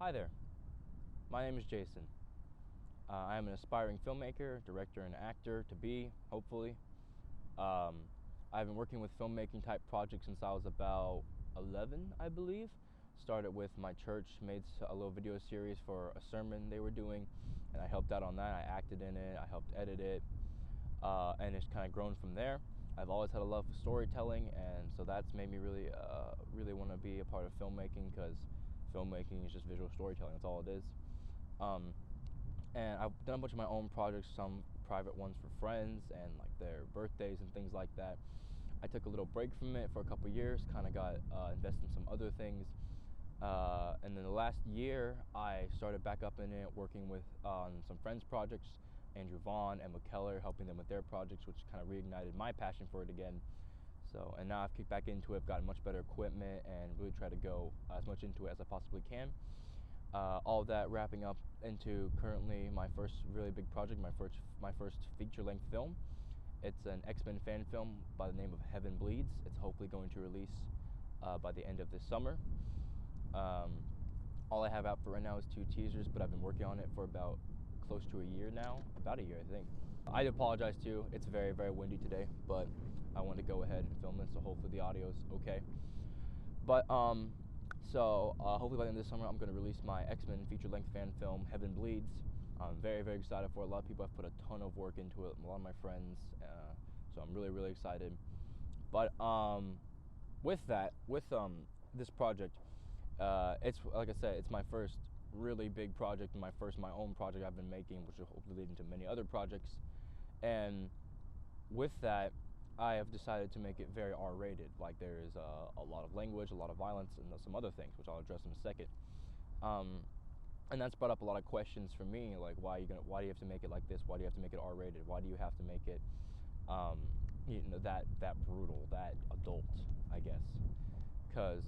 Hi there, my name is Jason. I am an aspiring filmmaker, director, and actor to be, hopefully. I've been working with filmmaking type projects since I was about 11, I believe. Started with my church, made a little video series for a sermon they were doing, and I helped out on that. I acted in it, I helped edit it, and it's kind of grown from there. I've always had a love for storytelling, and so that's made me really want to be a part of filmmaking, because filmmaking is just visual storytelling. That's all it is. Um, and I've done a bunch of my own projects, some private ones for friends and like their birthdays and things like that. I took a little break from it for a couple years, kind of got invested in some other things. And then the last year, I started back up in it, working with on some friends' projects, Andrew Vaughn and McKellar, helping them with their projects, which kind of reignited my passion for it again. So, and now I've kicked back into it, I've gotten much better equipment, and really try to go as much into it as I possibly can. All that wrapping up into currently my first really big project, my first feature-length film. It's an X-Men fan film by the name of Heaven Bleeds. It's hopefully going to release by the end of this summer. All I have out for right now is 2 teasers, but I've been working on it for about close to a year now, about a year I think. I apologize too, it's very, very windy today, but I wanted to go ahead and film it, so hopefully the audio's okay. But hopefully by the end of this summer, I'm going to release my X-Men feature-length fan film, Heaven Bleeds. I'm very, very excited for it. A lot of people have put a ton of work into it, a lot of my friends, so I'm really, really excited. But with this project, it's like I said, it's my first really big project, and my own project I've been making, which will hopefully lead into many other projects. And with that, I have decided to make it very R-rated. Like, there is a lot of language, a lot of violence, and some other things, which I'll address in a second. And that's brought up a lot of questions for me, like why do you have to make it like this? Why do you have to make it R-rated? Why do you have to make it, that brutal, that adult, I guess? Because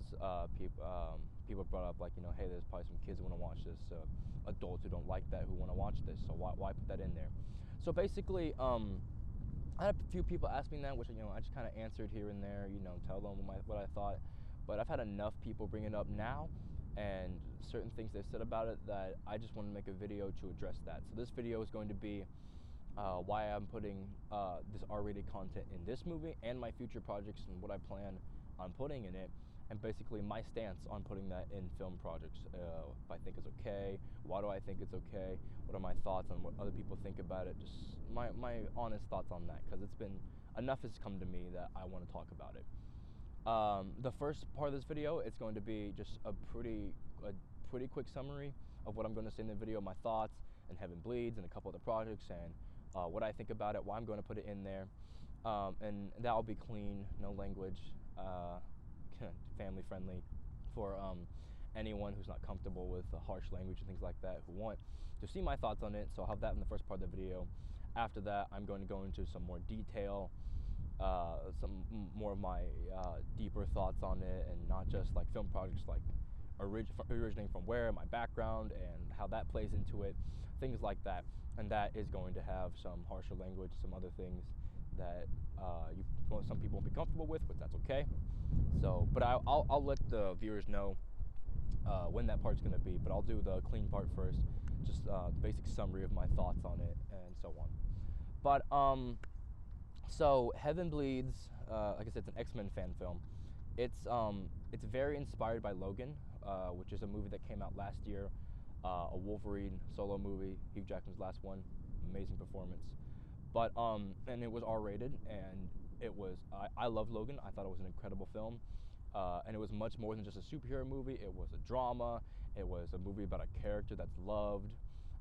people brought up, like, hey, there's probably some kids who want to watch this, adults who don't like that who want to watch this. So why put that in there? So basically, I had a few people ask me that, which I just kind of answered here and there, tell them what I thought. But I've had enough people bring it up now, and certain things they've said about it, that I just want to make a video to address that. So this video is going to be why I'm putting this R-rated content in this movie and my future projects, and what I plan on putting in it, and basically my stance on putting that in film projects. If I think it's okay, why do I think it's okay, what are my thoughts on what other people think about it, just my honest thoughts on that, because enough has come to me that I want to talk about it. The first part of this video, it's going to be just a pretty quick summary of what I'm going to say in the video, my thoughts, and Heaven Bleeds, and a couple other projects, and what I think about it, why I'm going to put it in there. And that'll be clean, no language, family friendly for anyone who's not comfortable with harsh language and things like that, who want to see my thoughts on it. So I'll have that in the first part of the video. After that, I'm going to go into some more detail, some more of my deeper thoughts on it, and not just like film projects, like originating from where, my background, and how that plays into it, things like that. And that is going to have some harsher language, some other things that some people won't be comfortable with, but that's okay. So, but I'll let the viewers know when that part's going to be, but I'll do the clean part first, just the basic summary of my thoughts on it and so on. But so Heaven Bleeds, like I said, it's an X-Men fan film. It's very inspired by Logan, which is a movie that came out last year, a Wolverine solo movie, Hugh Jackman's last one, amazing performance. But and it was R-rated, and I loved Logan. I thought it was an incredible film, and it was much more than just a superhero movie. It was a drama. It was a movie about a character that's loved,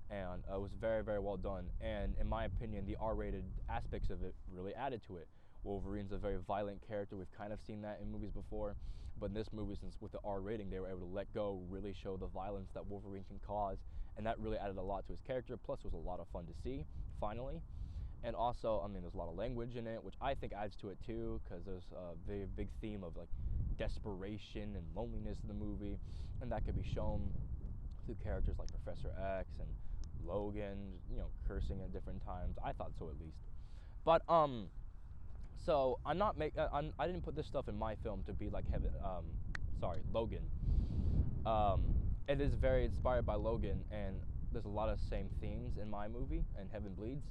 and it was very, very well done. And in my opinion, the R-rated aspects of it really added to it. Wolverine's a very violent character. We've kind of seen that in movies before, but in this movie, since with the R rating, they were able to let go, really show the violence that Wolverine can cause, and that really added a lot to his character. Plus, it was a lot of fun to see, finally. And also, there's a lot of language in it, which I think adds to it too, because there's a very big theme of like desperation and loneliness in the movie, and that could be shown through characters like Professor X and Logan, cursing at different times. I thought so, at least. But so I didn't put this stuff in my film to be like Logan. it is very inspired by Logan, and there's a lot of same themes in my movie and Heaven Bleeds.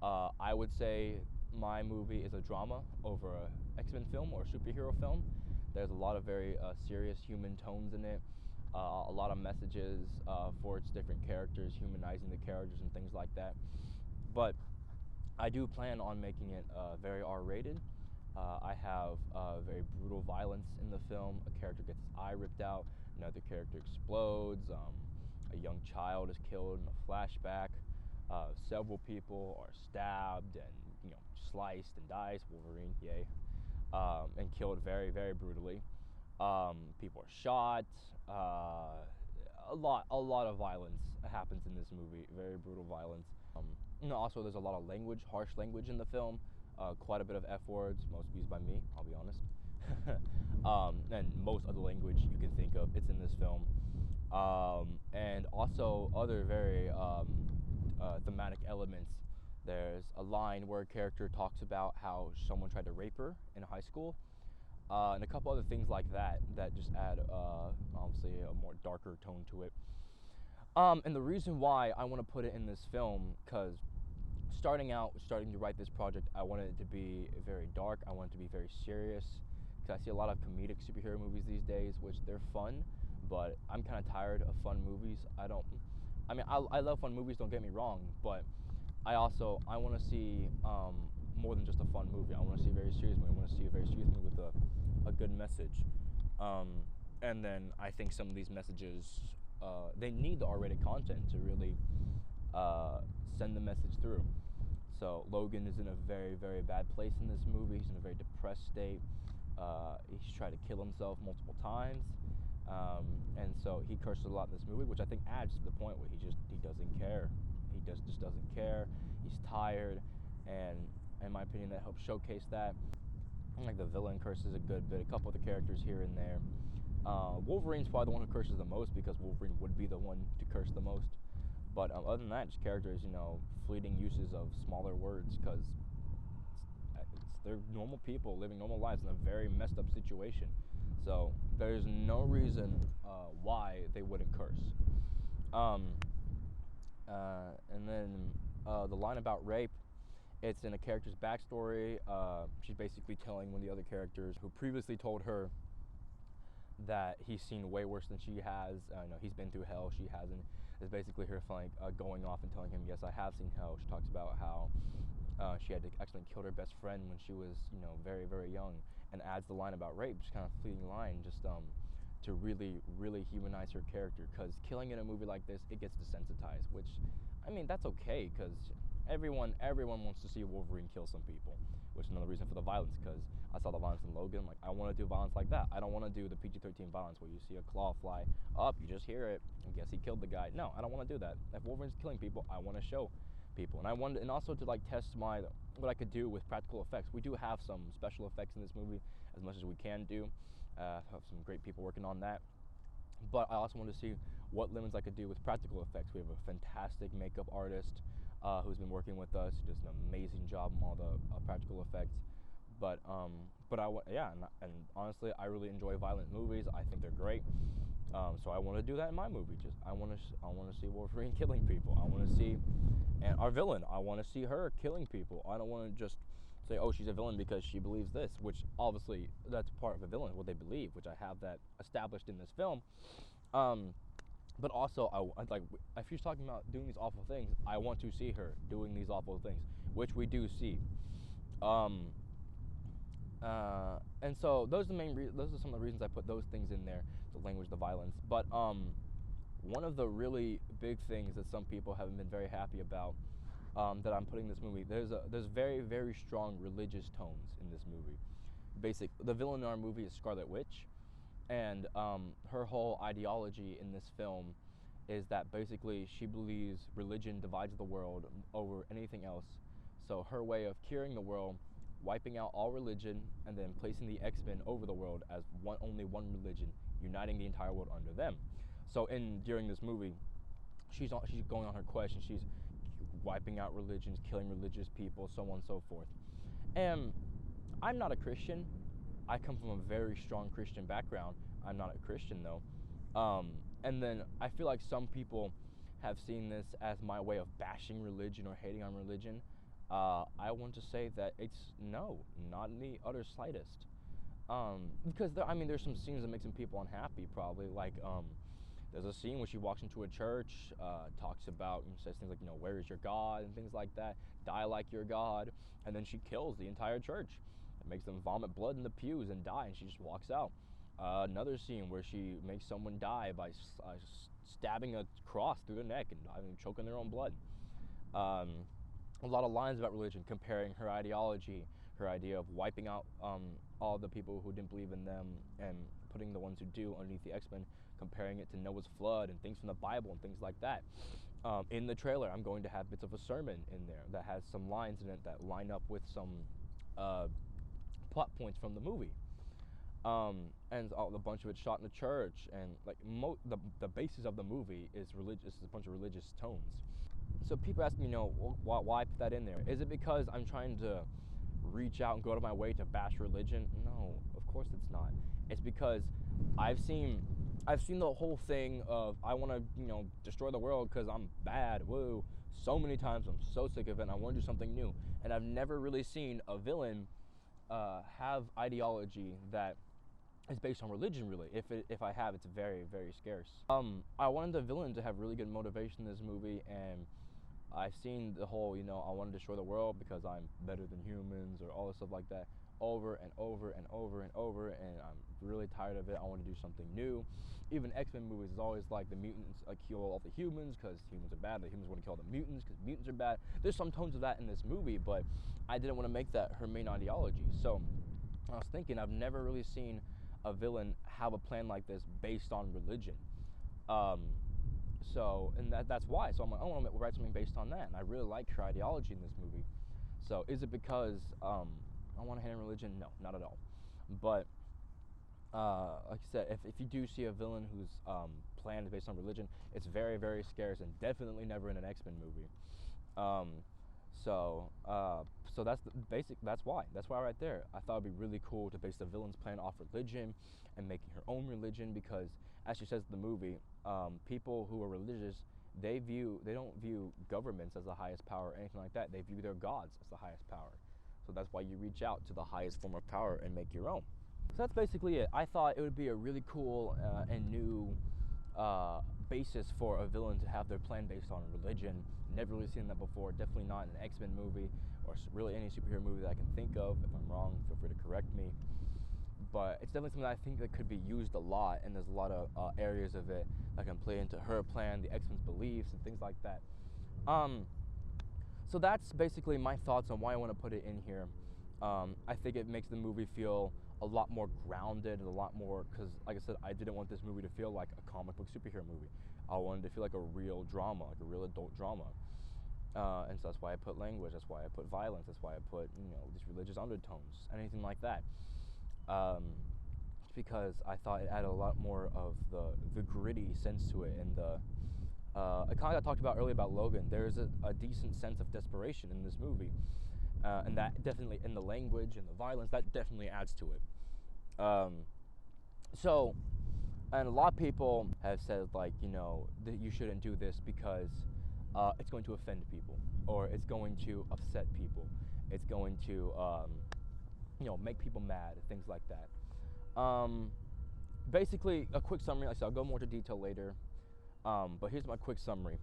I would say my movie is a drama over a X-Men film or a superhero film. There's a lot of very serious human tones in it, a lot of messages for its different characters, humanizing the characters and things like that. But I do plan on making it very R-rated. I have very brutal violence in the film. A character gets his eye ripped out, another character explodes, a young child is killed in a flashback. Several people are stabbed and sliced and dies. Wolverine, yay, and killed very, very brutally. People are shot. A lot of violence happens in this movie. Very brutal violence. Also, there's a lot of language, harsh language in the film. Quite a bit of F words, most used by me, I'll be honest. And most other language you can think of, it's in this film. And also other very thematic elements. There's a line where a character talks about how someone tried to rape her in high school, and a couple other things like that that just add obviously a more darker tone to it. And the reason why I want to put it in this film, because starting to write this project, I wanted it to be very dark. I want it to be very serious, because I see a lot of comedic superhero movies these days, which they're fun, but I'm kind of tired of fun movies. I love fun movies, don't get me wrong, but I want to see more than just a fun movie. I want to see a very serious movie. I want to see a very serious movie with a good message. And then I think some of these messages, they need the R-rated content to really send the message through. So Logan is in a very, very bad place in this movie. He's in a very depressed state. He's tried to kill himself multiple times. And so he curses a lot in this movie, which I think adds to the point where he doesn't care. He just doesn't care. He's tired, and in my opinion, that helps showcase that. Like the villain curses a good bit, a couple of the characters here and there. Wolverine's probably the one who curses the most, because Wolverine would be the one to curse the most. But other than that, just characters, fleeting uses of smaller words, because they're normal people living normal lives in a very messed up situation. So there's no reason why they wouldn't curse. And then the line about rape, it's in a character's backstory. She's basically telling one of the other characters who previously told her that he's seen way worse than she has. He's been through hell, she hasn't. It's basically her going off and telling him, yes, I have seen hell. She talks about how she had to accidentally kill her best friend when she was, very, very young, and adds the line about rape, just kind of fleeting line, just to really, really humanize her character. Because killing in a movie like this, it gets desensitized, which, that's okay, because everyone wants to see Wolverine kill some people, which is another reason for the violence, because I saw the violence in Logan. Like, I want to do violence like that. I don't want to do the PG-13 violence where you see a claw fly up, you just hear it, and guess he killed the guy. No, I don't want to do that. If Wolverine's killing people, I want to show people, and also to test what I could do with practical effects. We do have some special effects in this movie, as much as we can do. Have some great people working on that, but I also want to see what limits I could do with practical effects. We have a fantastic makeup artist who's been working with us. He does an amazing job on all the practical effects. But and honestly, I really enjoy violent movies. I think they're great. So I want to do that in my movie. I want to see Wolverine killing people. I want to see, and our villain, I want to see her killing people. I don't want to just say, oh, she's a villain because she believes this, which obviously that's part of a villain, what they believe, which I have that established in this film. But also, if she's talking about doing these awful things, I want to see her doing these awful things, which we do see. And so those are some of the reasons I put those things in there, the language, the violence. But one of the really big things that some people haven't been very happy about, that I'm putting in this movie, there's very, very strong religious tones in this movie. The villain in our movie is Scarlet Witch, and her whole ideology in this film is that basically she believes religion divides the world over anything else. So her way of curing the world, wiping out all religion, and then placing the X-Men over the world as only one religion, uniting the entire world under them. So during this movie, she's going on her quest, and she's wiping out religions, killing religious people, so on and so forth. And I'm not a Christian. I come from a very strong Christian background. I'm not a Christian though. And then I feel like some people have seen this as my way of bashing religion or hating on religion. I want to say that it's no, not in the utter slightest. Because there's some scenes that make some people unhappy, probably. Like, there's a scene where she walks into a church, talks about, says things like, where is your God, and things like that. Die like your God, and then she kills the entire church. It makes them vomit blood in the pews and die, and she just walks out. Another scene where she makes someone die by stabbing a cross through the neck and choking their own blood. A lot of lines about religion, comparing her ideology, her idea of wiping out all the people who didn't believe in them and putting the ones who do underneath the X-Men, comparing it to Noah's flood and things from the Bible and things like that. In the trailer, I'm going to have bits of a sermon in there that has some lines in it that line up with some plot points from the movie. And a bunch of it shot in a church, and like the basis of the movie is religious, a bunch of religious tones. So people ask me, why put that in there? Is it because I'm trying to reach out and go out of my way to bash religion? No, of course it's not. It's because I've seen the whole thing of I want to, destroy the world because I'm bad, woo, so many times. I'm so sick of it and I want to do something new. And I've never really seen a villain have ideology that is based on religion, really. If I have, it's very, very scarce. I wanted the villain to have really good motivation in this movie, and I've seen the whole, I want to destroy the world because I'm better than humans, or all this stuff like that, over and over and over and over, and I'm really tired of it. I want to do something new. Even X-Men movies is always like the mutants kill all the humans because humans are bad. The humans want to kill the mutants because mutants are bad. There's some tones of that in this movie, but I didn't want to make that her main ideology. So I was thinking, I've never really seen a villain have a plan like this based on religion. That's why. So I'm like, I want to write something based on that, and I really like her ideology in this movie. So is it because I want to hate on religion? No, not at all. But like I said, if you do see a villain whose plan is based on religion, it's very, very scarce and definitely never in an X-Men movie. So that's that's why right there. I thought it'd be really cool to base the villain's plan off religion and making her own religion, because as she says in the movie, people who are religious, they don't view governments as the highest power or anything like that. They view their gods as the highest power. So that's why you reach out to the highest form of power and make your own. So that's basically it. I thought it would be a really cool and new basis for a villain to have their plan based on religion. Never really seen that before. Definitely not in an X-Men movie or really any superhero movie that I can think of. If I'm wrong, feel free to correct me. But it's definitely something that I think that could be used a lot, and there's a lot of areas of it that can play into her plan, the X-Men's beliefs, and things like that. So that's basically my thoughts on why I want to put it in here. I think it makes the movie feel a lot more grounded, a lot more, because like I said, I didn't want this movie to feel like a comic book superhero movie. I wanted it to feel like a real drama, like a real adult drama. And so that's why I put language, that's why I put violence, that's why I put, these religious undertones, anything like that. Because I thought it added a lot more of the gritty sense to it, and kind of I talked about earlier about Logan. There's a decent sense of desperation in this movie. And that definitely, in the language and the violence, that definitely adds to it. And a lot of people have said, like, that you shouldn't do this because it's going to offend people, or it's going to upset people, it's going to, make people mad, things like that. Basically, a quick summary. Like I said, I'll go more into detail later, but here's my quick summary.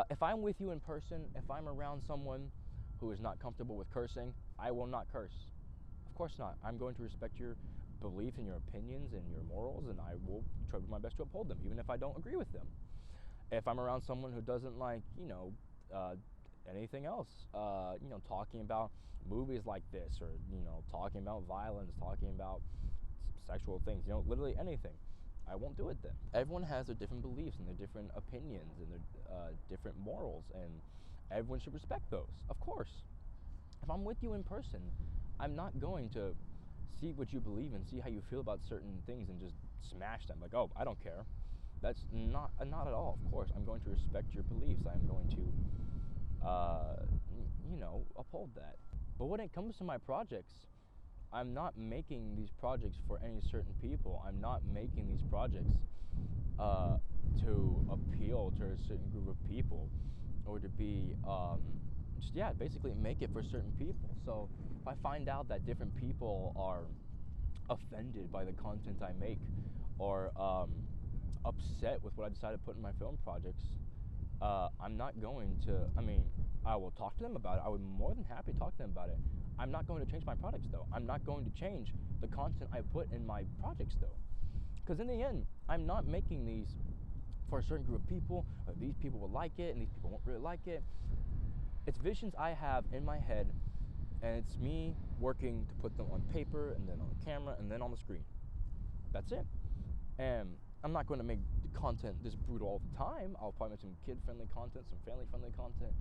If I'm with you in person, if I'm around someone who is not comfortable with cursing, I will not curse. Of course not. I'm going to respect your belief and your opinions and your morals, and I will try my best to uphold them, even if I don't agree with them. If I'm around someone who doesn't like, anything else, talking about movies like this, or, talking about violence, talking about sexual things, literally anything, I won't do it then. Everyone has their different beliefs and their different opinions and their different morals, and everyone should respect those, of course. If I'm with you in person, I'm not going to see what you believe and see how you feel about certain things and just smash them, like, oh, I don't care. That's not at all. Of course, I'm going to respect your beliefs. I'm going to, uphold that. But when it comes to my projects, I'm not making these projects for any certain people. I'm not making these projects to appeal to a certain group of people, or to be just, yeah, basically make it for certain people. So if I find out that different people are offended by the content I make, or upset with what I decided to put in my film projects, I'm not going to, I mean, I will talk to them about it. I would be more than happy to talk to them about it. I'm not going to change my projects, though. I'm not going to change the content I put in my projects, though. Because in the end, I'm not making these for a certain group of people. These people will like it, and these people won't really like it. It's visions I have in my head, and it's me working to put them on paper, and then on camera, and then on the screen. That's it. And I'm not going to make the content this brutal all the time. I'll probably make some kid-friendly content, some family-friendly content,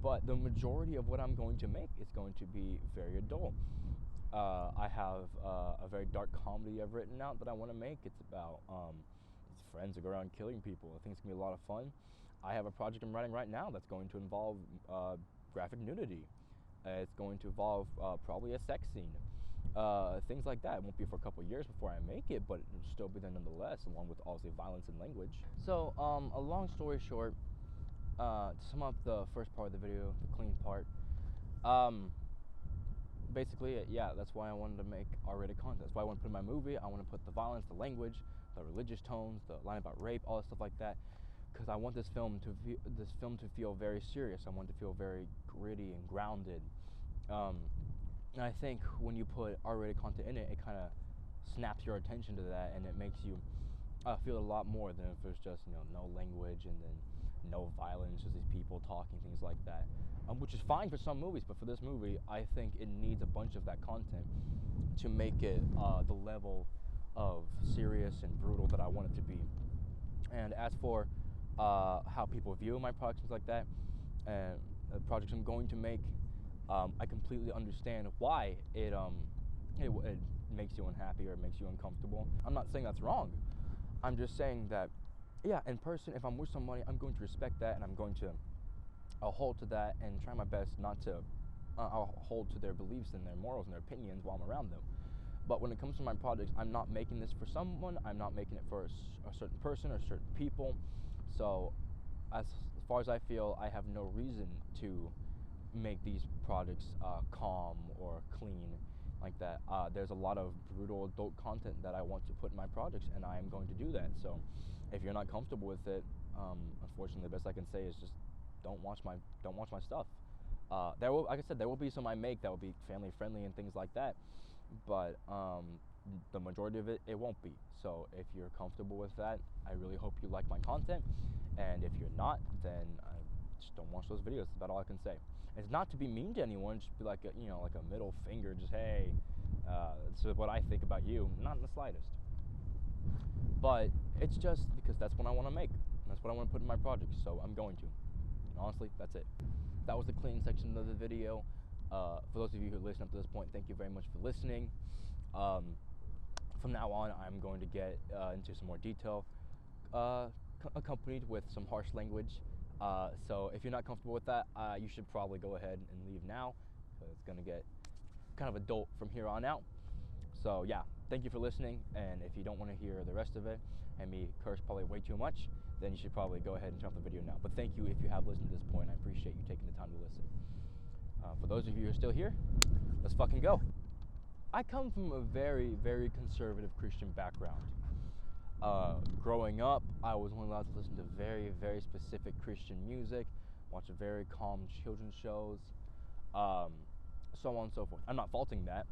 but the majority of what I'm going to make is going to be very adult. I have a very dark comedy I've written out that I want to make. It's about these friends that go around killing people. I think it's going to be a lot of fun. I have a project I'm writing right now that's going to involve graphic nudity. It's going to involve probably a sex scene. Things like that. It won't be for a couple years before I make it, but it'll still be there nonetheless, along with obviously violence and language. So, a long story short, to sum up the first part of the video, the clean part, basically, yeah, that's why I wanted to make R-rated content. That's why I want to put in my movie. I want to put the violence, the language, the religious tones, the line about rape, all that stuff like that, because I want this film to feel very serious. I want it to feel very gritty and grounded. And I think when you put R-rated content in it, it kind of snaps your attention to that, and it makes you feel a lot more than if there's just, you know, no language and then no violence, just these people talking, things like that. Which is fine for some movies, but for this movie, I think it needs a bunch of that content to make it the level of serious and brutal that I want it to be. And as for how people view my projects, things like that, and the projects I'm going to make, I completely understand why it makes you unhappy or it makes you uncomfortable. I'm not saying that's wrong. I'm just saying that, yeah, in person, if I'm with somebody, I'm going to respect that, and I'm going to hold to that and try my best not to hold to their beliefs and their morals and their opinions while I'm around them. But when it comes to my projects, I'm not making this for someone. I'm not making it for a certain person or certain people. So as far as I feel, I have no reason to make these projects calm or clean like that. There's a lot of brutal adult content that I want to put in my projects, and I am going to do that. So if you're not comfortable with it, unfortunately, the best I can say is just don't watch my stuff. There will, like I said, there will be some I make that will be family friendly and things like that, but the majority of it won't be. So if you're comfortable with that, I really hope you like my content, and if you're not, then just don't watch those videos. That's about all I can say. It's not to be mean to anyone, just be like a, you know, like a middle finger, just hey, this is what I think about you, not in the slightest. But it's just because that's what I want to make. That's what I want to put in my projects, so I'm going to. And honestly, that's it. That was the clean section of the video. For those of you who listen up to this point, thank you very much for listening. From now on, I'm going to get into some more detail, accompanied with some harsh language. So if you're not comfortable with that, you should probably go ahead and leave now, because it's going to get kind of adult from here on out. So yeah, thank you for listening, and if you don't want to hear the rest of it, and me curse probably way too much, then you should probably go ahead and turn off the video now. But thank you if you have listened to this point. I appreciate you taking the time to listen. For those of you who are still here, let's fucking go. I come from a very, very conservative Christian background. Growing up, I was only allowed to listen to very, very specific Christian music, watch very calm children's shows, so on and so forth. I'm not faulting that.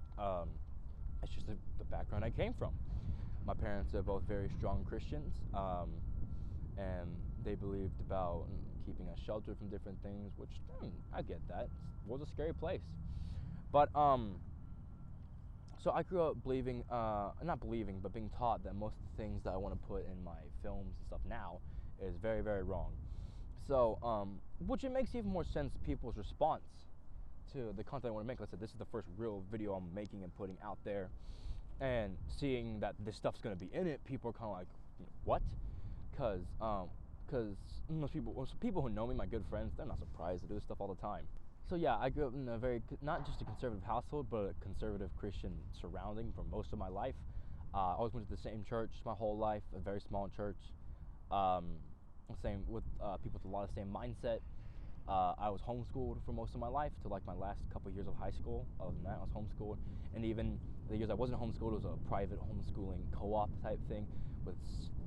It's just the background I came from. My parents are both very strong Christians, and they believed about keeping us sheltered from different things, which, I get that. It was a scary place. But, so I grew up believing, not believing, but being taught that most of the things that I want to put in my films and stuff now is very, very wrong. So, which it makes even more sense people's response to the content I want to make. Like I said, this is the first real video I'm making and putting out there, and seeing that this stuff's going to be in it, people are kind of like, what? Because most people who know me, my good friends, they're not surprised. I do this stuff all the time. So yeah, I grew up in a very, not just a conservative household, but a conservative Christian surrounding for most of my life. I always went to the same church my whole life, a very small church. Same with people with a lot of same mindset. I was homeschooled for most of my life to like my last couple years of high school. Other than that, I was homeschooled, and even the years I wasn't homeschooled, it was a private homeschooling co-op type thing with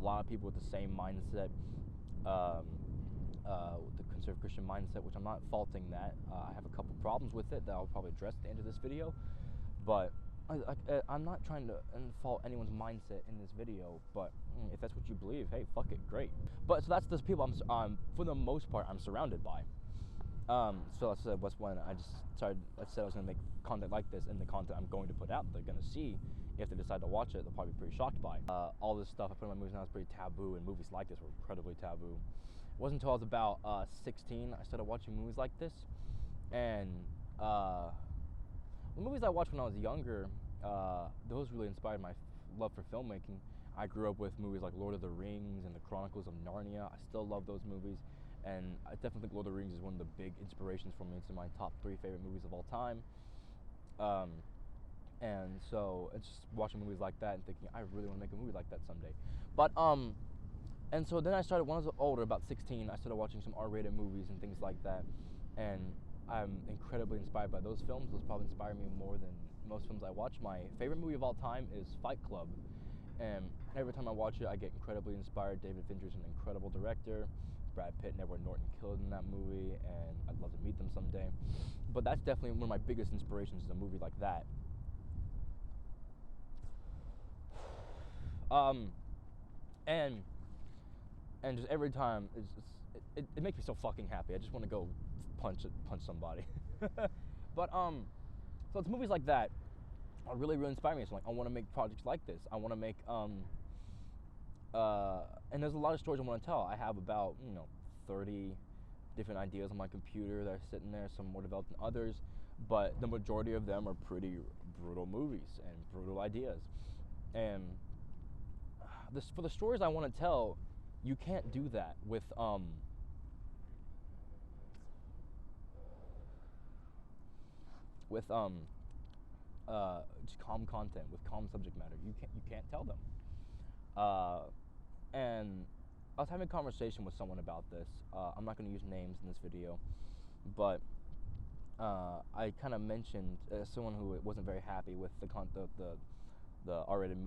a lot of people with the same mindset, with the conservative Christian mindset, which I'm not faulting that. I have a couple problems with it that I'll probably address at the end of this video, but I'm not trying to fault anyone's mindset in this video, but if that's what you believe, hey, fuck it, great. But so that's those people for the most part, I'm surrounded by. So I said, what's when I said I was gonna make content like this, and the content I'm going to put out, they're gonna see. If they decide to watch it, they'll probably be pretty shocked by. All this stuff I put in my movies now is pretty taboo, and movies like this were incredibly taboo. It wasn't until I was about 16 I started watching movies like this, and the movies I watched when I was younger, those really inspired my love for filmmaking. I grew up with movies like Lord of the Rings and The Chronicles of Narnia. I still love those movies, and I definitely think Lord of the Rings is one of the big inspirations for me. It's in my top 3 favorite movies of all time. And so it's just watching movies like that and thinking, I really want to make a movie like that someday. But and so then I started, when I was older, about 16, I started watching some R-rated movies and things like that, and I'm incredibly inspired by those films. Those probably inspire me more than most films I watch. My favorite movie of all time is Fight Club, and every time I watch it, I get incredibly inspired. David Fincher's an incredible director. Brad Pitt and Edward Norton killed in that movie, and I'd love to meet them someday. But that's definitely one of my biggest inspirations, is a movie like that. And just every time, it makes me so fucking happy. I just want to go punch somebody. But so it's movies like that really inspire me. So like, I want to make projects like this. I want to make and there's a lot of stories I want to tell. I have about 30 different ideas on my computer that are sitting there. Some more developed than others, but the majority of them are pretty brutal movies and brutal ideas. And for the stories I want to tell, you can't do that with just calm content, with calm subject matter. You can't tell them. And I was having a conversation with someone about this. I'm not going to use names in this video, but I kind of mentioned someone who wasn't very happy with the R-rated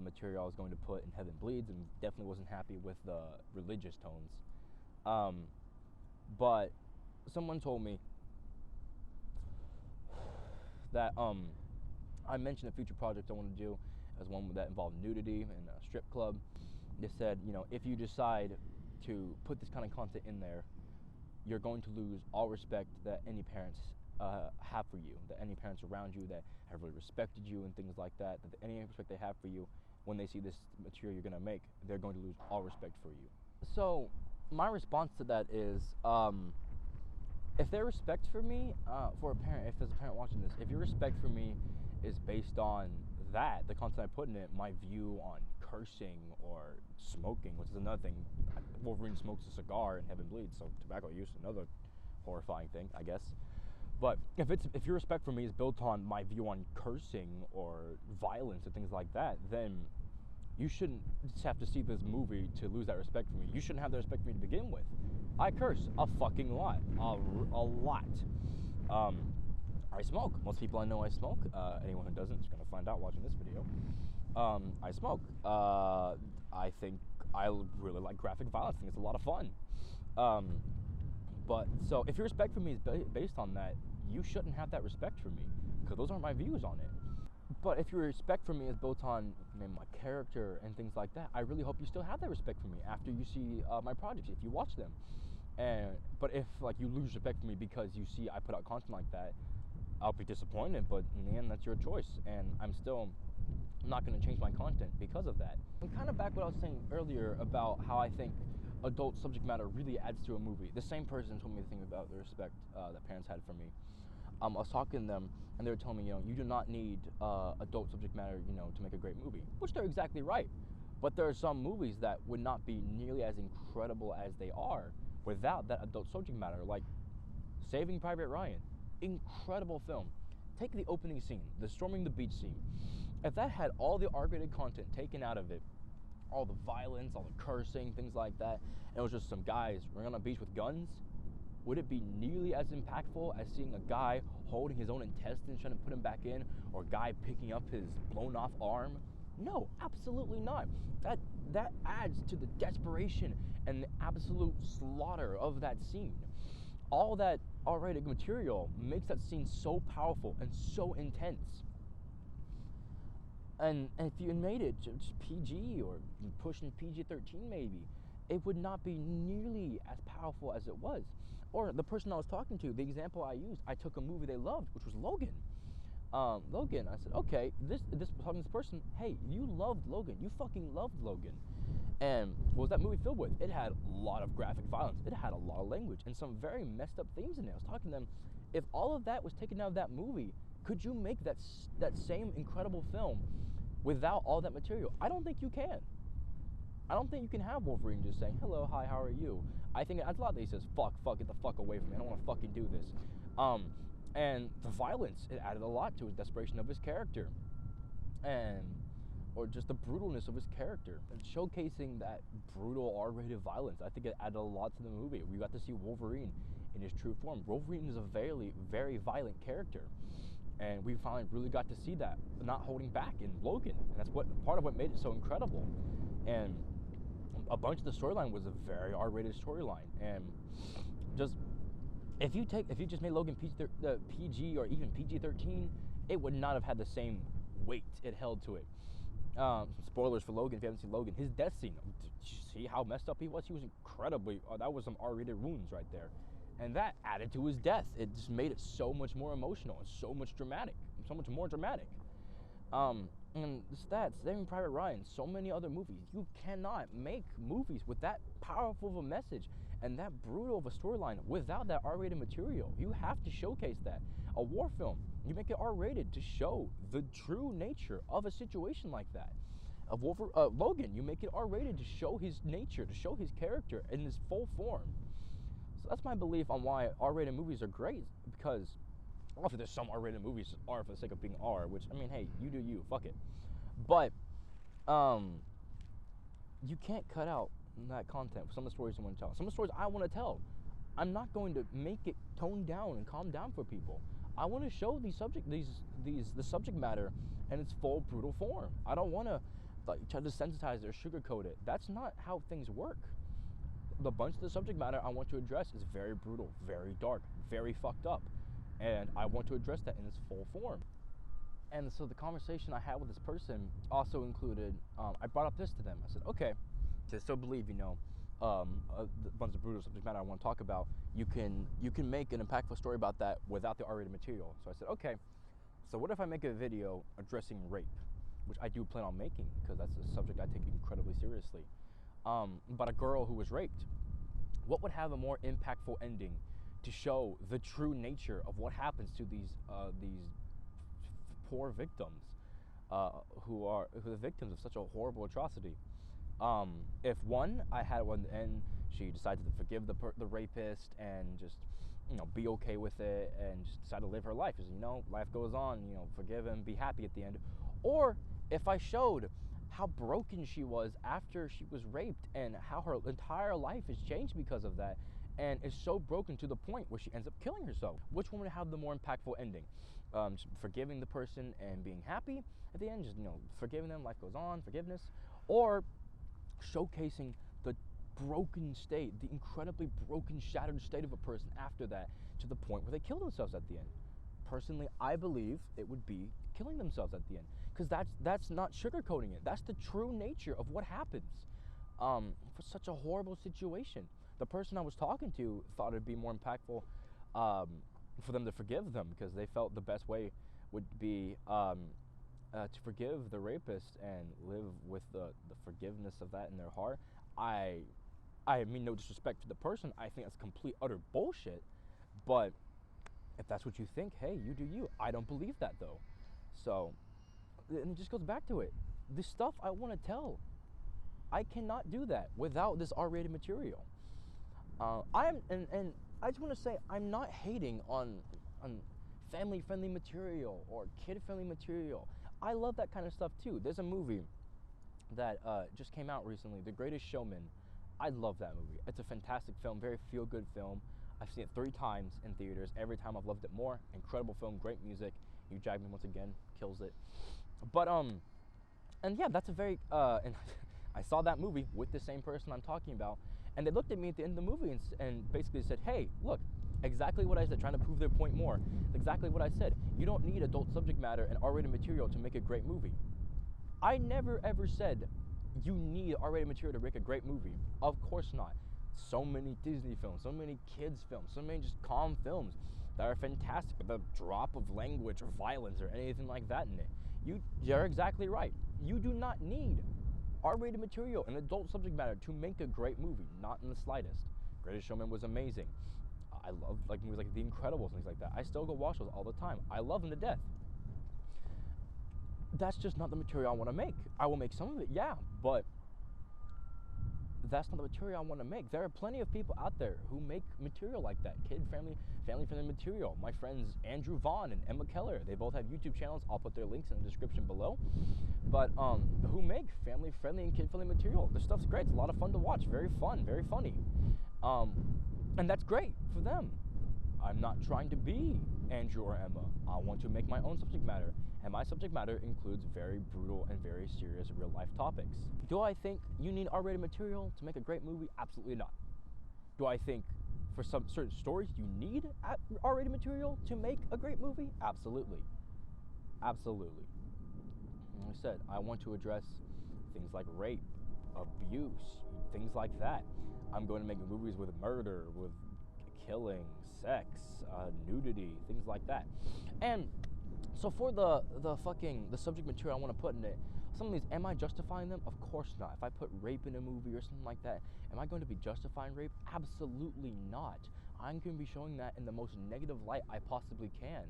material I was going to put in Heaven Bleeds, and definitely wasn't happy with the religious tones. But someone told me that I mentioned a future project I want to do as one that involved nudity and a strip club. They said, if you decide to put this kind of content in there, you're going to lose all respect that any parents have for you, that any parents around you that have really respected you and things like that, that any respect they have for you, when they see this material you're going to make, they're going to lose all respect for you. So my response to that is, if their respect for me, for a parent, if there's a parent watching this, if your respect for me is based on that, the content I put in it, my view on cursing or smoking, which is another thing. Wolverine smokes a cigar and Heaven Bleeds, so tobacco use, another horrifying thing, I guess. But if your respect for me is built on my view on cursing or violence and things like that, then you shouldn't just have to see this movie to lose that respect for me. You shouldn't have that respect for me to begin with. I curse a fucking lot, a lot. I smoke. Most people I know I smoke. Anyone who doesn't is going to find out watching this video. I smoke. I think I really like graphic violence. I think it's a lot of fun. But so if your respect for me is based on that, you shouldn't have that respect for me, because those aren't my views on it. But if your respect for me is built on my character and things like that, I really hope you still have that respect for me after you see my projects, if you watch them. But if you lose respect for me because you see I put out content like that, I'll be disappointed, but in the end, that's your choice, and I'm still not going to change my content because of that. I'm kind of back what I was saying earlier about how I think adult subject matter really adds to a movie. The same person told me the thing about the respect that parents had for me. I was talking to them, and they were telling me, you do not need adult subject matter, to make a great movie, which they're exactly right. But there are some movies that would not be nearly as incredible as they are without that adult subject matter, like Saving Private Ryan. Incredible film. Take the opening scene, the storming the beach scene. If that had all the R-rated content taken out of it, all the violence, all the cursing, things like that, and it was just some guys running on a beach with guns, would it be nearly as impactful as seeing a guy holding his own intestines trying to put him back in, or a guy picking up his blown off arm? No, absolutely not. That adds to the desperation and the absolute slaughter of that scene. All that R-rated material makes that scene so powerful and so intense. And if you made it just PG or pushing PG-13 maybe, it would not be nearly as powerful as it was. Or the person I was talking to, the example I used, I took a movie they loved, which was Logan. Logan, I said, okay, this person, hey, you loved Logan. You fucking loved Logan. And what was that movie filled with? It had a lot of graphic violence. It had a lot of language and some very messed up themes in it. I was talking to them, if all of that was taken out of that movie, could you make that same incredible film without all that material? I don't think you can. I don't think you can have Wolverine just saying, hello, hi, how are you? I think it's a lot that he says, fuck, get the fuck away from me. I don't want to fucking do this. And the violence, it added a lot to his desperation of his character. Or just the brutalness of his character. And showcasing that brutal R-rated violence, I think it added a lot to the movie. We got to see Wolverine in his true form. Wolverine is a very, very violent character. And we finally really got to see that, not holding back in Logan. And that's part of what made it so incredible. And a bunch of the storyline was a very R-rated storyline. And just, if you just made Logan PG or even PG-13, it would not have had the same weight it held to it. Spoilers for Logan if you haven't seen Logan. His death scene, did you see how messed up he was? He was incredibly, that was some R-rated wounds right there. And that added to his death. It just made it so much more emotional and so much more dramatic. And the stats, Saving Private Ryan, so many other movies. You cannot make movies with that powerful of a message and that brutal of a storyline without that R-rated material. You have to showcase that. A war film, you make it R-rated to show the true nature of a situation like that. Logan, you make it R-rated to show his nature, to show his character in his full form. So that's my belief on why R-rated movies are great, because obviously there's some R-rated movies that are for the sake of being R, which, I mean, hey, you do you, fuck it. But, you can't cut out that content for some of the stories I want to tell. Some of the stories I want to tell, I'm not going to make it toned down and calm down for people. I want to show the subject matter in its full brutal form. I don't want to try to sensitize it or sugarcoat it. That's not how things work. The bunch of the subject matter I want to address is very brutal, very dark, very fucked up. And I want to address that in its full form. And so the conversation I had with this person also included, I brought up this to them. I said, okay, to still believe, a bunch of brutal subject matter I want to talk about, you can make an impactful story about that without the R-rated material. So I said, okay, so what if I make a video addressing rape, which I do plan on making because that's a subject I take incredibly seriously, about a girl who was raped. What would have a more impactful ending to show the true nature of what happens to these poor victims who are the victims of such a horrible atrocity? If one, I had one and she decided to forgive the rapist and just, be okay with it and just decide to live her life. Just, life goes on, forgive him, be happy at the end. Or if I showed how broken she was after she was raped and how her entire life has changed because of that and is so broken to the point where she ends up killing herself, which one would have the more impactful ending? Just forgiving the person and being happy at the end, just, forgiving them, life goes on, forgiveness, or showcasing the broken state, the incredibly broken, shattered state of a person after that, to the point where they kill themselves at the end. Personally, I believe it would be killing themselves at the end, because that's not sugarcoating it. That's the true nature of what happens for such a horrible situation. The person I was talking to thought it'd be more impactful for them to forgive them, because they felt the best way would be to forgive the rapist and live with the forgiveness of that in their heart. I mean no disrespect to the person. I think that's complete, utter bullshit. But if that's what you think, hey, you do you. I don't believe that, though. So, and it just goes back to it. The stuff I want to tell, I cannot do that without this R-rated material. And I just want to say, I'm not hating on family-friendly material or kid-friendly material. I love that kind of stuff too. There's a movie that just came out recently, The Greatest Showman. I love that movie. It's a fantastic film, very feel-good film. I've seen it 3 times in theaters. Every time I've loved it more. Incredible film, great music. Hugh Jackman once again kills it. But and yeah, that's a very and I saw that movie with the same person I'm talking about, and they looked at me at the end of the movie and basically said, "Hey, look, exactly what I said, trying to prove their point more. Exactly what I said. You don't need adult subject matter and R-rated material to make a great movie." I never ever said you need R-rated material to make a great movie. Of course not. So many Disney films, so many kids films, so many just calm films that are fantastic with a drop of language or violence or anything like that in it. You're exactly right. You do not need R-rated material and adult subject matter to make a great movie. Not in the slightest. Greatest Showman was amazing. I love like movies like The Incredibles and things like that. I still go watch those all the time. I love them to death. That's just not the material I want to make. I will make some of it, yeah, but that's not the material I want to make. There are plenty of people out there who make material like that, family-friendly material. My friends Andrew Vaughn and Emma Keller, they both have YouTube channels. I'll put their links in the description below. But who make family-friendly and kid-friendly material. Their stuff's great. It's a lot of fun to watch. Very fun, very funny. And that's great for them. I'm not trying to be Andrew or Emma. I want to make my own subject matter, and my subject matter includes very brutal and very serious real-life topics. Do I think you need R-rated material to make a great movie? Absolutely not. Do I think for some certain stories you need R-rated material to make a great movie? Absolutely. Absolutely. Like I said, I want to address things like rape, abuse, things like that. I'm going to make movies with murder, with killing, sex, nudity, things like that. And so for the subject material I want to put in it, some of these, am I justifying them? Of course not. If I put rape in a movie or something like that, am I going to be justifying rape? Absolutely not. I'm going to be showing that in the most negative light I possibly can.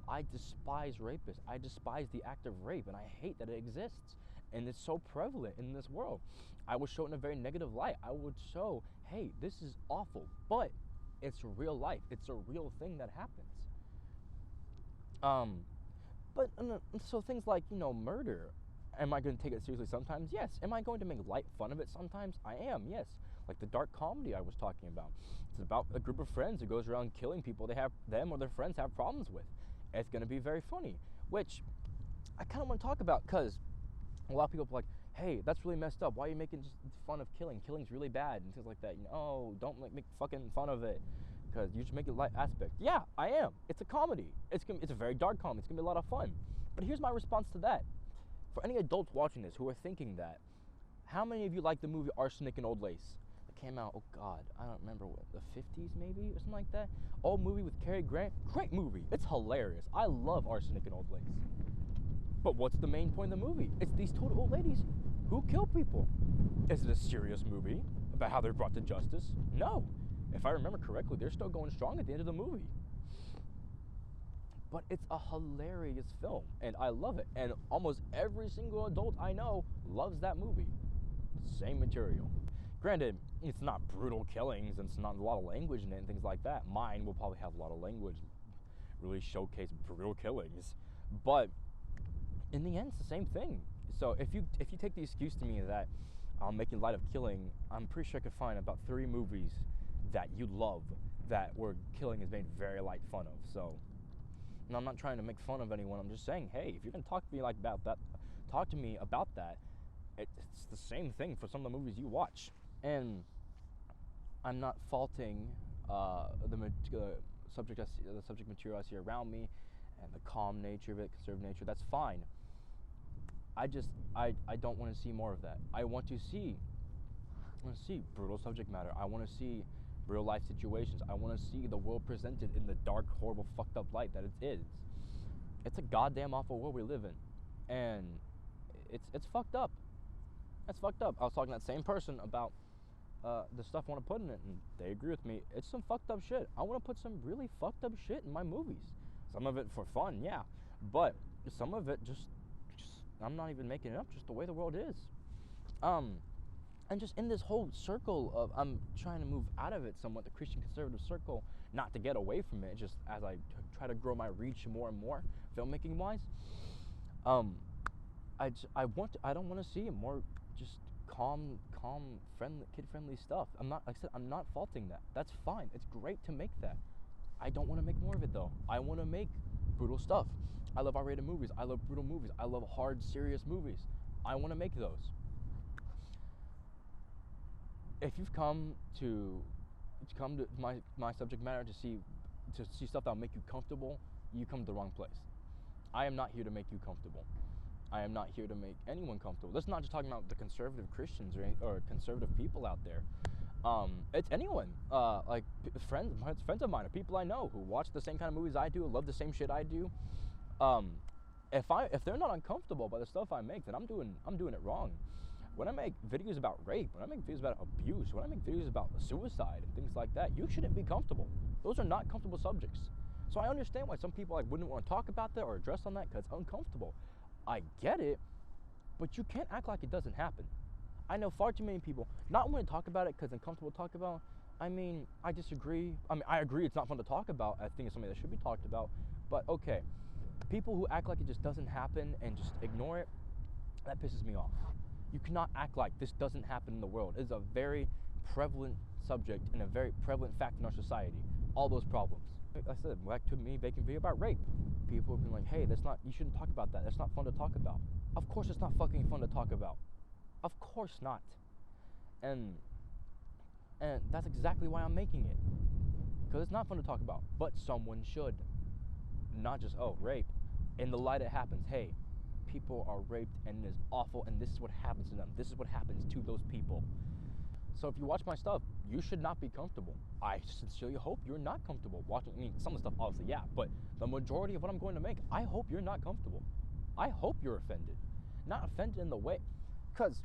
I despise rapists. I despise the act of rape, and I hate that it exists. And it's so prevalent in this world. I would show it in a very negative light. I would show, hey, this is awful, but it's real life. It's a real thing that happens. But so things like, murder. Am I going to take it seriously sometimes? Yes. Am I going to make light fun of it sometimes? I am, yes. Like the dark comedy I was talking about. It's about a group of friends who goes around killing people them or their friends have problems with. It's going to be very funny, which I kind of want to talk about because a lot of people are like, hey, that's really messed up. Why are you making just fun of killing? Killing's really bad and things like that. Don't make fucking fun of it because you should make it light aspect. Yeah, I am. It's a comedy. It's a very dark comedy. It's going to be a lot of fun. But here's my response to that. For any adults watching this who are thinking that, how many of you like the movie Arsenic and Old Lace? It came out, oh God, I don't remember what, the 50s maybe or something like that? Old movie with Cary Grant. Great movie. It's hilarious. I love Arsenic and Old Lace. But what's the main point of the movie? It's these total old ladies who kill people. Is it a serious movie about how they're brought to justice? No. If I remember correctly, they're still going strong at the end of the movie. But it's a hilarious film, and I love it. And almost every single adult I know loves that movie. Same material. Granted, it's not brutal killings, and it's not a lot of language in it and things like that. Mine will probably have a lot of language, really showcase brutal killings. But in the end, it's the same thing. So if you take the excuse to me that I'm making light of killing, I'm pretty sure I could find about 3 movies that you love that where killing is made very light fun of. So, and I'm not trying to make fun of anyone. I'm just saying, hey, if you're gonna talk to me like about that, talk to me about that. It's the same thing for some of the movies you watch. And I'm not faulting the subject material I see around me and the calm nature of it, conservative nature. That's fine. I don't want to see more of that. I want to see brutal subject matter. I want to see real life situations. I want to see the world presented in the dark, horrible, fucked up light that it is. It's a goddamn awful world we live in, and it's fucked up. It's fucked up. I was talking to that same person about the stuff I want to put in it, and they agree with me. It's some fucked up shit. I want to put some really fucked up shit in my movies. Some of it for fun, yeah, but some of it just I'm not even making it up. Just the way the world is. And just in this whole circle of, I'm trying to move out of it somewhat, the Christian conservative circle, not to get away from it, just as I try to grow my reach more and more, filmmaking wise. I don't want to see more just calm, friendly, kid-friendly stuff. Like I said, I'm not faulting that. That's fine. It's great to make that. I don't want to make more of it though. I want to make brutal stuff. I love R-rated movies. I love brutal movies. I love hard, serious movies. I want to make those. If you've come to my subject matter to see stuff that'll make you comfortable, you come to the wrong place. I am not here to make you comfortable. I am not here to make anyone comfortable. Let's not just talking about the conservative Christians or conservative people out there. It's anyone, like friends of mine, or people I know who watch the same kind of movies I do, love the same shit I do. If they're not uncomfortable by the stuff I make, then I'm doing it wrong. When I make videos about rape, when I make videos about abuse, when I make videos about suicide and things like that, you shouldn't be comfortable. Those are not comfortable subjects. So I understand why some people wouldn't want to talk about that or address on that because it's uncomfortable. I get it, but you can't act like it doesn't happen. I know far too many people not want to talk about it because it's uncomfortable to talk about. I mean, I disagree. I mean, I agree it's not fun to talk about. I think it's something that should be talked about. But okay, people who act like it just doesn't happen and just ignore it, that pisses me off. You cannot act like this doesn't happen in the world. It's a very prevalent subject and a very prevalent fact in our society. All those problems. Like I said, back to me making a video about rape. People have been like, hey, you shouldn't talk about that. That's not fun to talk about. Of course it's not fucking fun to talk about. Of course not. And that's exactly why I'm making it. Because it's not fun to talk about. But someone should. Not just, oh, rape. In the light it happens. Hey, people are raped and it is awful and this is what happens to them. This is what happens to those people. So if you watch my stuff, you should not be comfortable. I sincerely hope you're not comfortable watching. I mean, some of the stuff, obviously, yeah, but the majority of what I'm going to make, I hope you're not comfortable. I hope you're offended. Not offended in the way, because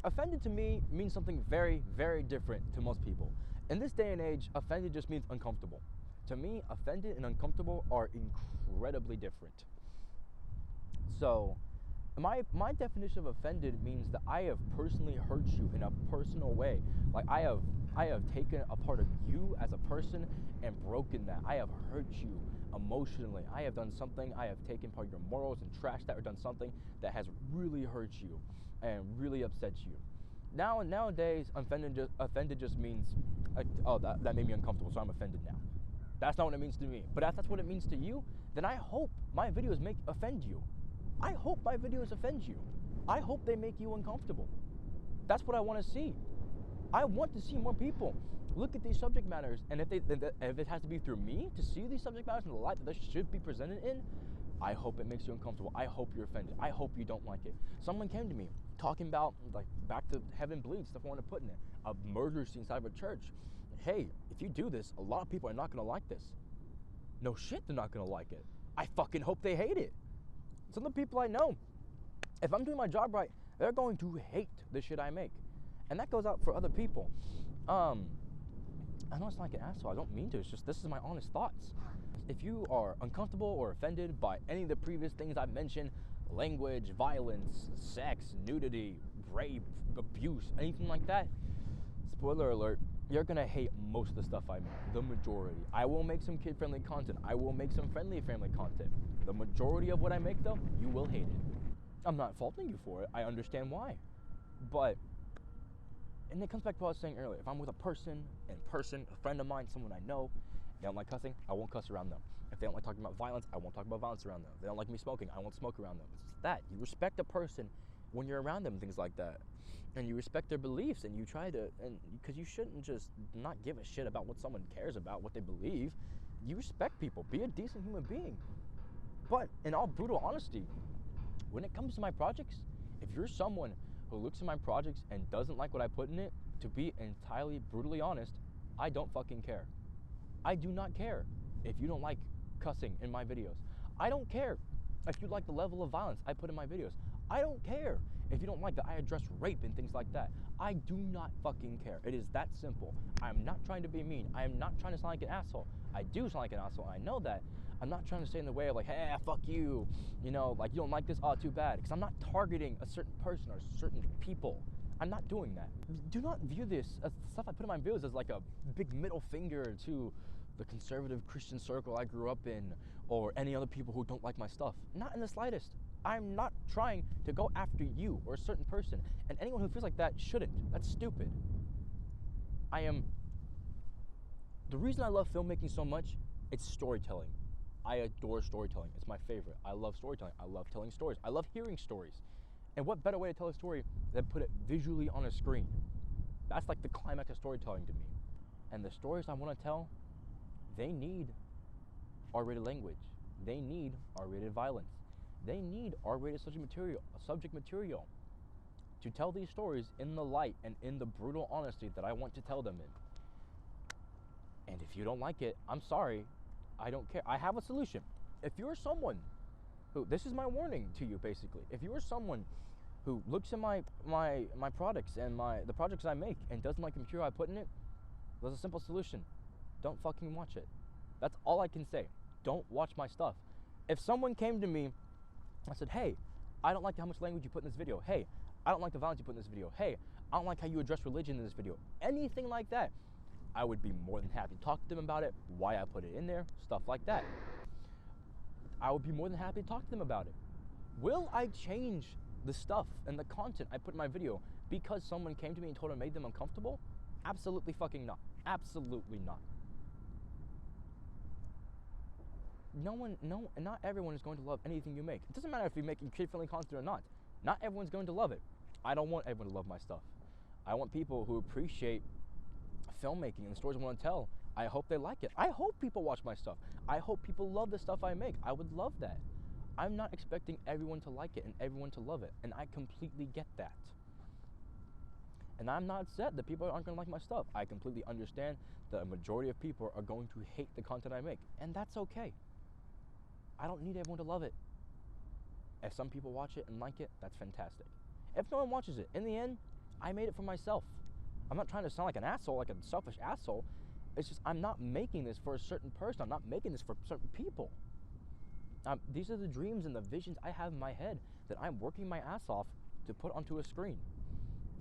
offended to me means something very, very different to most people. In this day and age, offended just means uncomfortable. To me, offended and uncomfortable are incredibly different. So, my definition of offended means that I have personally hurt you in a personal way. Like I have taken a part of you as a person and broken that. I have hurt you emotionally. I have done something. I have taken part of your morals and trashed that, or done something that has really hurt you and really upset you. Nowadays, offended just means, oh, that made me uncomfortable, so I'm offended now. That's not what it means to me. But if that's what it means to you, then I hope my videos offend you. I hope my videos offend you. I hope they make you uncomfortable. That's what I want to see. I want to see more people look at these subject matters, and if it has to be through me to see these subject matters in the light that they should be presented in, I hope it makes you uncomfortable. I hope you're offended. I hope you don't like it. Someone came to me talking about, like, back to Heaven Bleeds, stuff I want to put in it, a murder scene inside of a church. Hey, if you do this, a lot of people are not going to like this. No shit, they're not going to like it. I fucking hope they hate it. Some of the people I know, if I'm doing my job right, they're going to hate the shit I make. And that goes out for other people. I know it's not like an asshole. I don't mean to. It's just this is my honest thoughts. If you are uncomfortable or offended by any of the previous things I've mentioned, language, violence, sex, nudity, rape, abuse, anything like that, spoiler alert, you're gonna hate most of the stuff I make, the majority. I will make some kid-friendly content. I will make some friendly family content. The majority of what I make, though, you will hate it. I'm not faulting you for it. I understand why. But, and it comes back to what I was saying earlier. If I'm with a person, a friend of mine, someone I know, they don't like cussing, I won't cuss around them. If they don't like talking about violence, I won't talk about violence around them. If they don't like me smoking, I won't smoke around them. It's that. You respect a person when you're around them and things like that. And you respect their beliefs, and you try to, and because you shouldn't just not give a shit about what someone cares about, what they believe. You respect people. Be a decent human being. But in all brutal honesty, when it comes to my projects, if you're someone who looks at my projects and doesn't like what I put in it, to be entirely brutally honest, I don't fucking care. I do not care if you don't like cussing in my videos. I don't care if you like the level of violence I put in my videos. I don't care if you don't like that I address rape and things like that. I do not fucking care. It is that simple. I am not trying to be mean. I am not trying to sound like an asshole. I do sound like an asshole, and I know that. I'm not trying to stay in the way of like, hey, fuck you. You know, like, you don't like this, oh, too bad. Because I'm not targeting a certain person or certain people. I'm not doing that. Do not view this, as stuff I put in my videos, as like a big middle finger to the conservative Christian circle I grew up in, or any other people who don't like my stuff. Not in the slightest. I'm not trying to go after you or a certain person. And anyone who feels like that shouldn't. That's stupid. The reason I love filmmaking so much, it's storytelling. I adore storytelling. It's my favorite. I love storytelling. I love telling stories. I love hearing stories. And what better way to tell a story than put it visually on a screen? That's like the climax of storytelling to me. And the stories I want to tell, they need R-rated language. They need R-rated violence. They need R-rated subject material to tell these stories in the light and in the brutal honesty that I want to tell them in. And if you don't like it, I'm sorry. I don't care. I have a solution. If you're someone who, this is my warning to you basically, if you are someone who looks at my products and the projects I make and doesn't like the material I put in it, there's a simple solution. Don't fucking watch it. That's all I can say. Don't watch my stuff. If someone came to me, I said, hey, I don't like how much language you put in this video. Hey, I don't like the violence you put in this video. Hey, I don't like how you address religion in this video. Anything like that, I would be more than happy to talk to them about it, why I put it in there, stuff like that. I would be more than happy to talk to them about it. Will I change the stuff and the content I put in my video because someone came to me and told me it made them uncomfortable? Absolutely fucking not. Absolutely not. Not everyone is going to love anything you make. It doesn't matter if you're making kid-friendly content or not. Not everyone's going to love it. I don't want everyone to love my stuff. I want people who appreciate filmmaking and the stories I want to tell. I hope they like it. I hope people watch my stuff. I hope people love the stuff I make. I would love that. I'm not expecting everyone to like it and everyone to love it, and I completely get that. And I'm not upset that people aren't going to like my stuff. I completely understand that a majority of people are going to hate the content I make, and that's okay. I don't need everyone to love it. If some people watch it and like it, that's fantastic. If no one watches it, in the end, I made it for myself. I'm not trying to sound like an asshole, like a selfish asshole. It's just I'm not making this for a certain person. I'm not making this for certain people. These are the dreams and the visions I have in my head that I'm working my ass off to put onto a screen.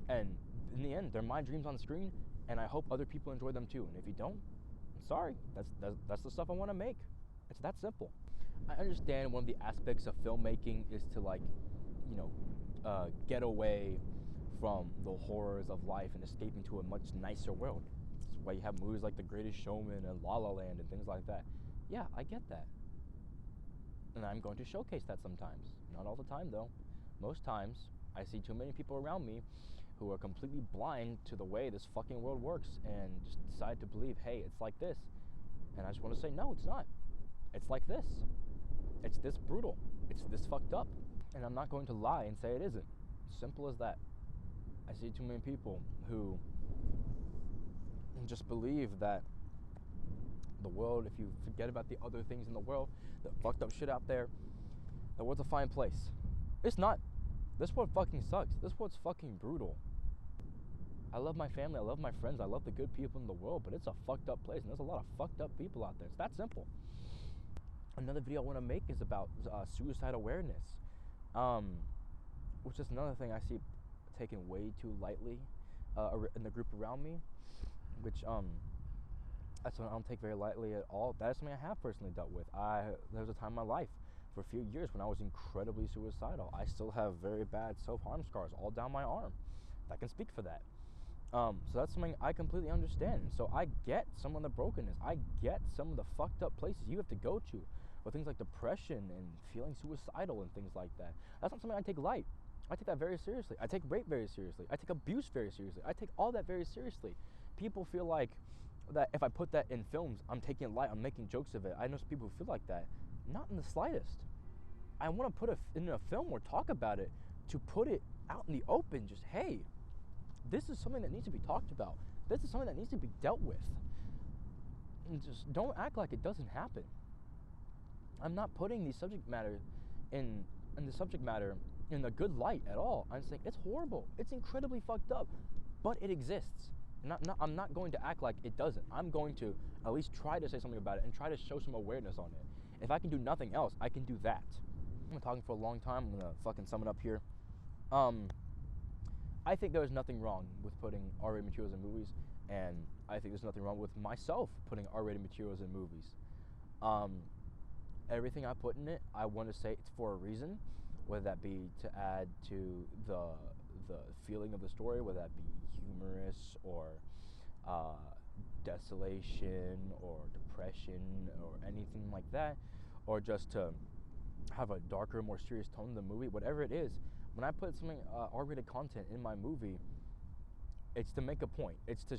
And in the end, they're my dreams on the screen, and I hope other people enjoy them too. And if you don't, I'm sorry. That's the stuff I want to make. It's that simple. I understand one of the aspects of filmmaking is to get away from the horrors of life and escape into a much nicer world. That's why you have movies like The Greatest Showman and La La Land and things like that. Yeah, I get that. And I'm going to showcase that sometimes. Not all the time though. Most times, I see too many people around me who are completely blind to the way this fucking world works and just decide to believe, hey, it's like this. And I just want to say, no, it's not. It's like this. It's this brutal. It's this fucked up. And I'm not going to lie and say it isn't. Simple as that. I see too many people who just believe that the world, if you forget about the other things in the world, the fucked up shit out there, the world's a fine place. It's not. This world fucking sucks. This world's fucking brutal. I love my family, I love my friends, I love the good people in the world, but it's a fucked up place, and there's a lot of fucked up people out there. It's that simple. Another video I want to make is about suicide awareness, which is another thing I see taken way too lightly in the group around me, which that's something I don't take very lightly at all. That is something I have personally dealt with. There was a time in my life for a few years when I was incredibly suicidal. I still have very bad self-harm scars all down my arm. I can speak for that. So that's something I completely understand. So I get some of the brokenness. I get some of the fucked up places you have to go to with things like depression and feeling suicidal and things like that. That's not something I take light. I take that very seriously. I take rape very seriously. I take abuse very seriously. I take all that very seriously. People feel like that if I put that in films, I'm taking it light, I'm making jokes of it. I know some people who feel like that. Not in the slightest. I want to put it in a film or talk about it to put it out in the open. Just, hey, this is something that needs to be talked about. This is something that needs to be dealt with. And just don't act like it doesn't happen. I'm not putting the subject matter in a good light at all. I'm saying it's horrible. It's incredibly fucked up, but it exists. I'm not going to act like it doesn't. I'm going to at least try to say something about it and try to show some awareness on it. If I can do nothing else, I can do that. I've been talking for a long time. I'm gonna fucking sum it up here. I think there's nothing wrong with putting R-rated materials in movies, and I think there's nothing wrong with myself putting R-rated materials in movies. Everything I put in it, I want to say it's for a reason. whether that be to add to the feeling of the story, whether that be humorous or uh, desolation or depression or anything like that, or just to have a darker, more serious tone in the movie, whatever it is. When I put something R-rated content in my movie, it's to make a point. It's to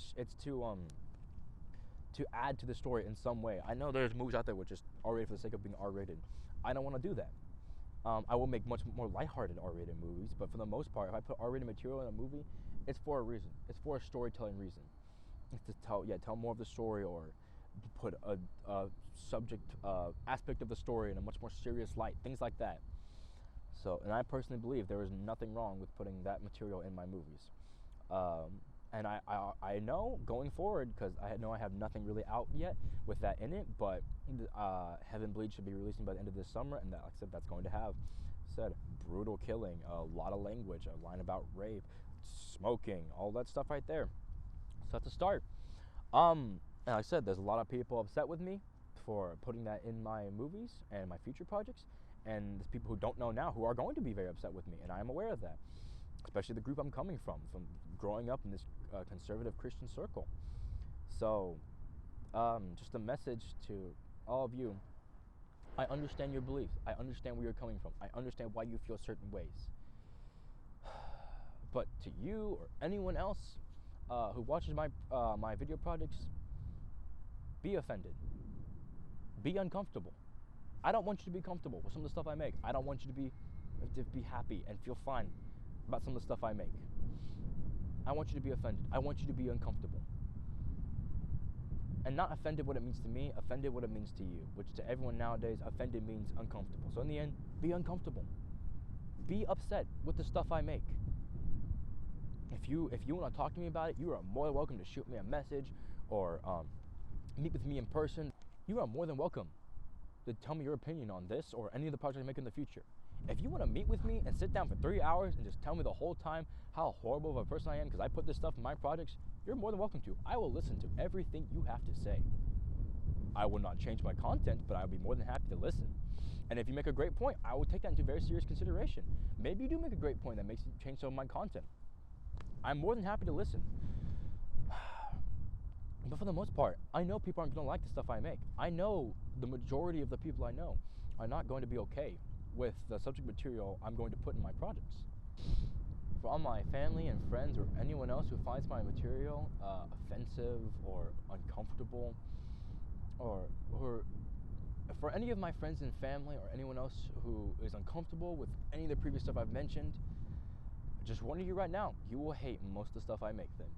add to the story in some way. I know there's movies out there which is R-rated for the sake of being R-rated. I don't want to do that. I will make much more lighthearted R-rated movies, but for the most part, if I put R-rated material in a movie, it's for a reason. It's for a storytelling reason. It's to tell more of the story, or put a subject aspect of the story in a much more serious light, things like that. So, and I personally believe there is nothing wrong with putting that material in my movies. And I know going forward, because I know I have nothing really out yet with that in it, but Heaven Bleed should be releasing by the end of this summer, and that, like I said, that's going to have brutal killing, a lot of language, a line about rape, smoking, all that stuff right there. So that's a start. And like I said, there's a lot of people upset with me for putting that in my movies and my future projects, and there's people who don't know now who are going to be very upset with me, and I am aware of that, especially the group I'm coming from growing up in this conservative Christian circle. So just a message to all of you: I understand your beliefs, I understand where you're coming from, I understand why you feel certain ways, but to you or anyone else who watches my video projects, be offended, be uncomfortable. I don't want you to be comfortable with some of the stuff I make. I don't want you to be happy and feel fine about some of the stuff I make. I want you to be offended. I want you to be uncomfortable. And not offended what it means to me, offended what it means to you, which to everyone nowadays, offended means uncomfortable. So in the end, be uncomfortable. Be upset with the stuff I make. If you want to talk to me about it, you are more than welcome to shoot me a message or meet with me in person. You are more than welcome to tell me your opinion on this or any of the projects I make in the future. If you want to meet with me and sit down for 3 hours and just tell me the whole time how horrible of a person I am because I put this stuff in my projects, you're more than welcome to. I will listen to everything you have to say. I will not change my content, but I'll be more than happy to listen. And if you make a great point, I will take that into very serious consideration. Maybe you do make a great point that makes you change some of my content. I'm more than happy to listen. But for the most part, I know people aren't going to like the stuff I make. I know the majority of the people I know are not going to be okay with the subject material I'm going to put in my projects. For all my family and friends or anyone else who finds my material offensive or uncomfortable, or for any of my friends and family or anyone else who is uncomfortable with any of the previous stuff I've mentioned, just warning you right now, you will hate most of the stuff I make then.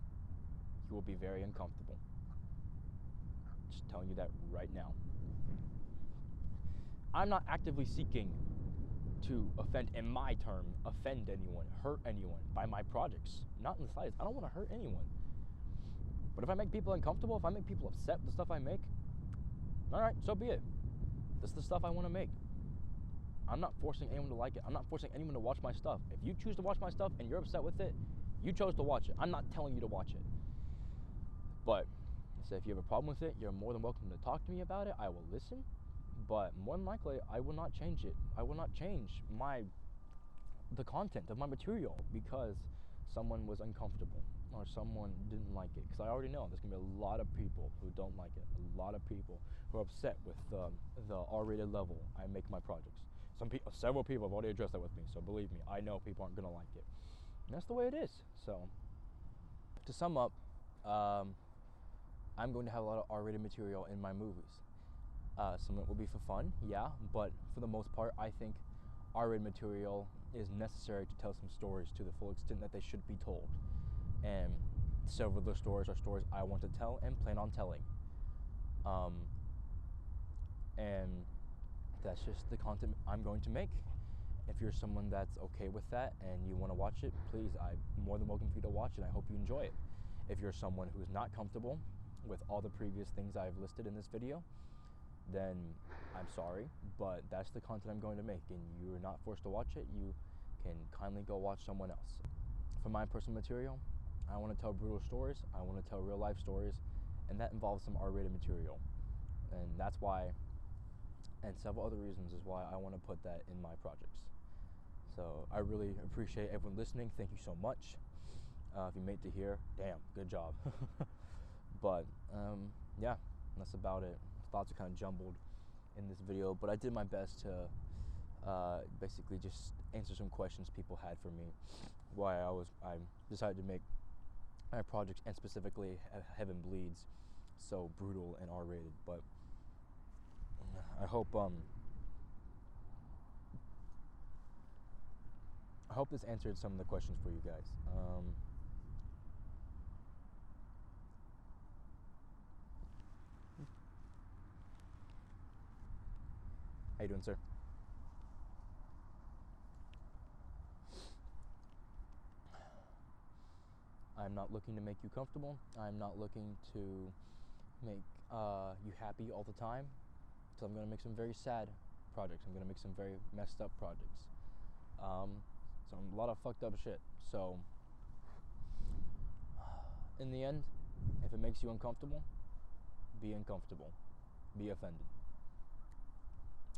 You will be very uncomfortable. Just telling you that right now. I'm not actively seeking to offend, in my term, offend anyone, hurt anyone by my projects. Not in the slightest. I don't want to hurt anyone. But if I make people uncomfortable, if I make people upset with the stuff I make, alright, so be it. This is the stuff I want to make. I'm not forcing anyone to like it. I'm not forcing anyone to watch my stuff. If you choose to watch my stuff and you're upset with it, you chose to watch it. I'm not telling you to watch it. But so if you have a problem with it, you're more than welcome to talk to me about it. I will listen. But more than likely, I will not change it. I will not change the content of my material because someone was uncomfortable or someone didn't like it. Because I already know there's going to be a lot of people who don't like it. A lot of people who are upset with the R-rated level I make my projects. Several people have already addressed that with me. So believe me, I know people aren't going to like it. And that's the way it is. So to sum up, I'm going to have a lot of R-rated material in my movies. Some of it will be for fun, yeah, but for the most part, I think R-rated material is necessary to tell some stories to the full extent that they should be told. And several of those stories are stories I want to tell and plan on telling. And that's just the content I'm going to make. If you're someone that's okay with that and you want to watch it, please, I'm more than welcome for you to watch it. I hope you enjoy it. If you're someone who's not comfortable with all the previous things I've listed in this video, then I'm sorry, but that's the content I'm going to make, and you're not forced to watch it. You can kindly go watch someone else. For my personal material, I want to tell brutal stories, I want to tell real life stories, and that involves some R-rated material. And that's why, and several other reasons is why I want to put that in my projects. So I really appreciate everyone listening. Thank you so much. If you made it to here, damn, good job. But yeah, that's about it. Thoughts are kind of jumbled in this video, but I did my best to basically just answer some questions people had for me. Why I decided to make my project, and specifically Heaven Bleeds, so brutal and R-rated. But I hope this answered some of the questions for you guys. How you doing, sir? I'm not looking to make you comfortable. I'm not looking to make you happy all the time. So I'm going to make some very sad projects. I'm going to make some very messed up projects. A lot of fucked up shit. So in the end, if it makes you uncomfortable, be uncomfortable. Be offended.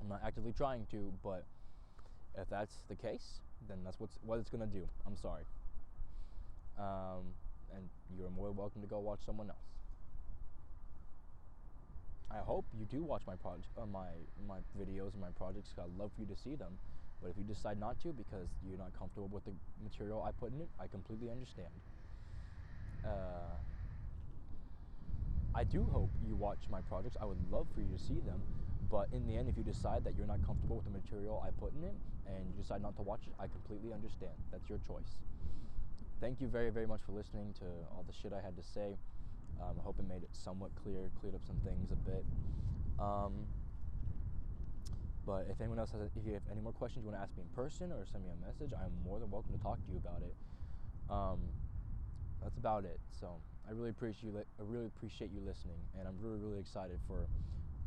I'm not actively trying to, but if that's the case, then that's what it's going to do. I'm sorry. And you're more welcome to go watch someone else. I hope you do watch my my videos and my projects, because I'd love for you to see them. But if you decide not to because you're not comfortable with the material I put in it, I completely understand. I do hope you watch my projects. I would love for you to see them. But in the end, if you decide that you're not comfortable with the material I put in it and you decide not to watch it, I completely understand. That's your choice. Thank you very, very much for listening to all the shit I had to say. I hope it made it somewhat clear, cleared up some things a bit. But if anyone else if you have any more questions you want to ask me in person or send me a message, I'm more than welcome to talk to you about it. That's about it. So I really appreciate you listening, and I'm really, really excited for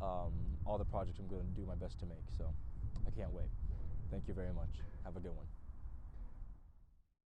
all the projects I'm going to do my best to make. So I can't wait. Thank you very much. Have a good one.